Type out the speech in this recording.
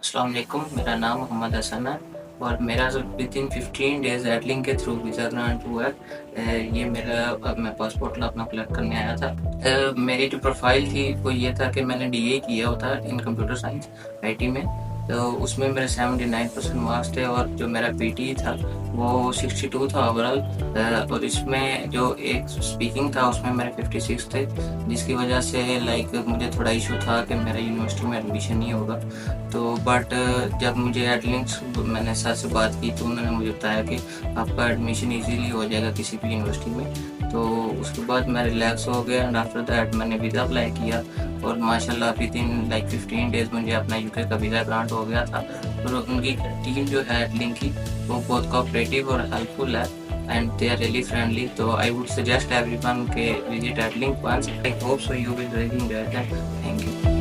अस्सलाम वालेकुम, मेरा नाम मोहम्मद हसन है और मेरा जो विदिन 15 डेज़ एडलिंक के थ्रू वीज़ा ग्रांट हुआ है। ये मेरा अब मैं पासपोर्ट अपना कलेक्ट करने आया था। मेरी जो प्रोफाइल थी वो ये था कि मैंने डीए किया होता इन कंप्यूटर साइंस आईटी में, तो उसमें मेरे 79% मार्क्स थे और जो मेरा पीटी था वो 62 था ओवरऑल। और इसमें जो एक स्पीकिंग था उसमें मेरे 56 थे, जिसकी वजह से मुझे थोड़ा इशू था कि मेरा यूनिवर्सिटी में एडमिशन नहीं होगा। तो बट जब मुझे एडलिंक मैंने सर से बात की तो उन्होंने मुझे बताया कि आपका एडमिशन इजीली हो जाएगा किसी भी यूनिवर्सिटी में। तो उसके बाद मैं रिलैक्स हो गया एंड आफ्टर दैट मैंने वीज़ा अप्लाई किया और माशाल्लाह विदिन 15 डेज़ मुझे अपना यूके का वीज़ा ग्रांट हो गया था। और उनकी टीम जो है एडलिंक की वो बहुत कोऑपरेटिव और हेल्पफुल है and they are really friendly. So I would suggest everyone के visit Edlink once. I hope so you will really enjoy that. Thank you.